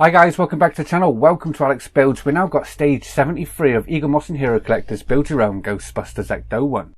Hi guys, welcome back to the channel. Welcome to Alex Builds. We now got stage 73 of Eaglemoss and Hero Collector's Build Your Own Ghostbusters Ecto 1.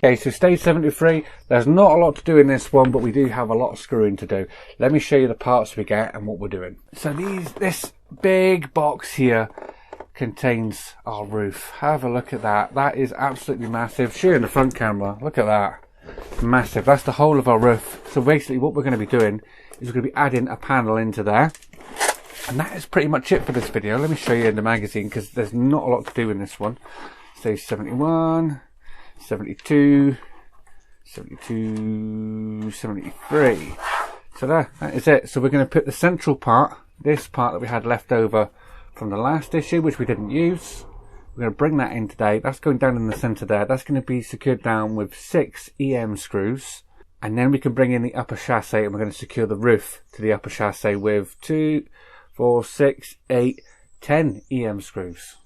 Okay, so stage 73, there's not a lot to do in this one, but we do have a lot of screwing to do. Let me show you the parts we get and what we're doing. So this big box here contains our roof. Have a look at that. That is absolutely massive. Show you in the front camera. Look at that. Massive. That's the whole of our roof. So basically what we're going to be doing is we're going to be adding a panel into there. And that is pretty much it for this video. Let me show you in the magazine because there's not a lot to do in this one. Stage 71. 72, 72, 73. So that is it. So we're going to put the central part, this part that we had left over from the last issue, which we didn't use. We're going to bring that in today. That's going down in the centre there. That's going to be secured down with 6 EM screws. And then we can bring in the upper chassis and we're going to secure the roof to the upper chassis with 2, 4, 6, 8, 10 EM screws.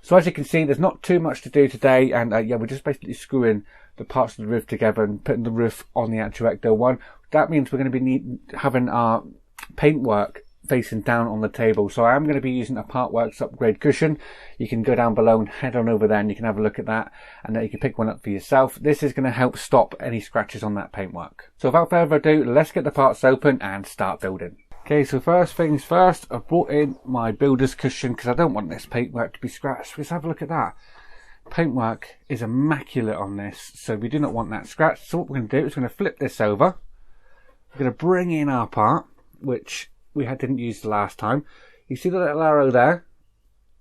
So as you can see, there's not too much to do today, and yeah, we're just basically screwing the parts of the roof together and putting the roof on the actual Ecto 1. That means we're going to be having our paintwork facing down on the table. So I am going to be using a partworks upgrade cushion. You can go down below and head on over there and you can have a look at that, and then you can pick one up for yourself. This is going to help stop any scratches on that paintwork. So without further ado, let's get the parts open and start building. Okay, so first things first, I've brought in my builder's cushion because I don't want this paintwork to be scratched. Let's have a look at that. Paintwork is immaculate on this, so we do not want that scratched. So what we're going to do is we're going to flip this over. We're going to bring in our part, which we didn't use the last time. You see the little arrow there?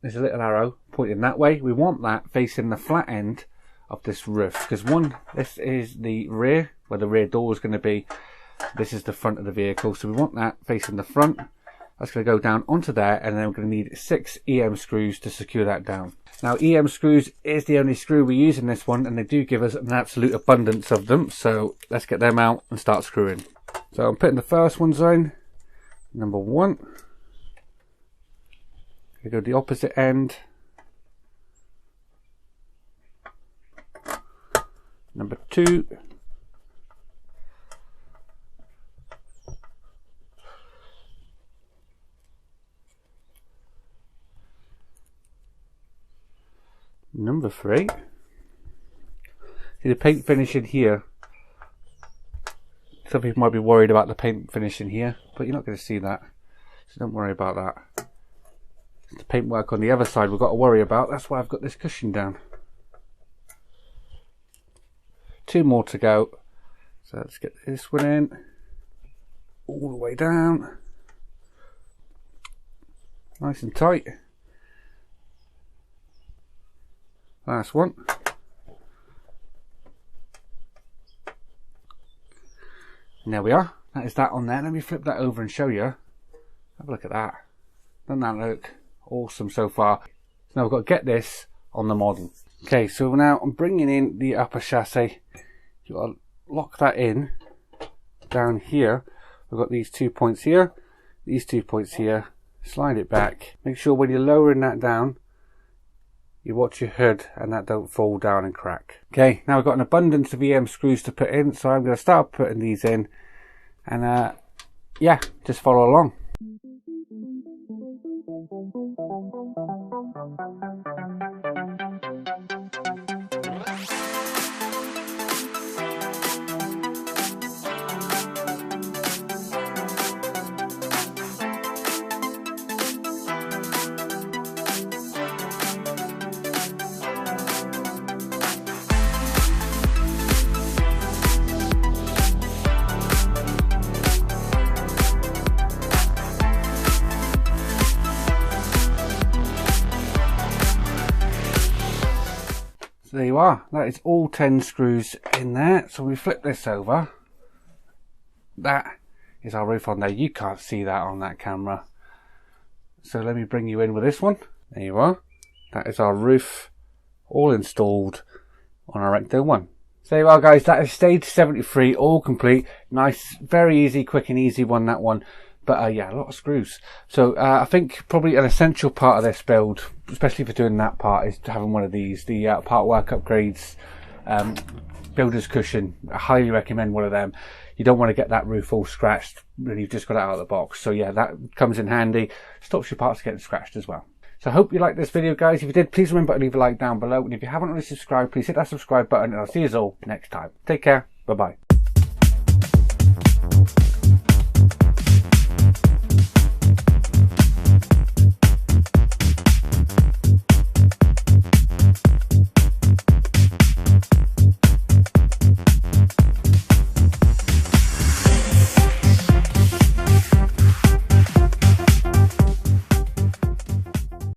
There's a little arrow pointing that way. We want that facing the flat end of this roof because this is the rear, where the rear door is going to be. This is the front of the vehicle, so we want that facing the front. That's going to go down onto there, and then we're going to need 6 EM screws to secure that down. Now EM screws is the only screw we use in this one, and they do give us an absolute abundance of them, so let's get them out and start screwing. So I'm putting the first ones in, number 1. We go to the opposite end, number 2. Number 3. See the paint finish in here. Some people might be worried about the paint finish in here, but you're not going to see that, so don't worry about that. It's the paintwork on the other side we've got to worry about. That's why I've got this cushion down. 2 more to go. So let's get this one in, all the way down, nice and tight. Last one. And there we are. That is that on there. Let me flip that over and show you. Have a look at that. Doesn't that look awesome so far? So now we've got to get this on the model. Okay, so now I'm bringing in the upper chassis. You've got to lock that in down here. We've got these 2 points here, these 2 points here. Slide it back. Make sure when you're lowering that down, you watch your hood and that don't fall down and crack. Okay, now we've got an abundance of EM screws to put in, so I'm going to start putting these in, and yeah, just follow along. There you are. That is all 10 screws in there. So we flip this over. That is our roof on there. You can't see that on that camera. So let me bring you in with this one. There you are. That is our roof all installed on our Ecto 1. So well guys, that is stage 73, all complete. Nice, very easy, quick and easy one, that one. But yeah, a lot of screws. So I think probably an essential part of this build, especially for doing that part, is having one of these, the partwork upgrades, builder's cushion. I highly recommend one of them. You don't want to get that roof all scratched when you've just got it out of the box. So yeah, that comes in handy. Stops your parts getting scratched as well. So I hope you liked this video, guys. If you did, please remember to leave a like down below. And if you haven't already subscribed, please hit that subscribe button. And I'll see you all next time. Take care. Bye-bye.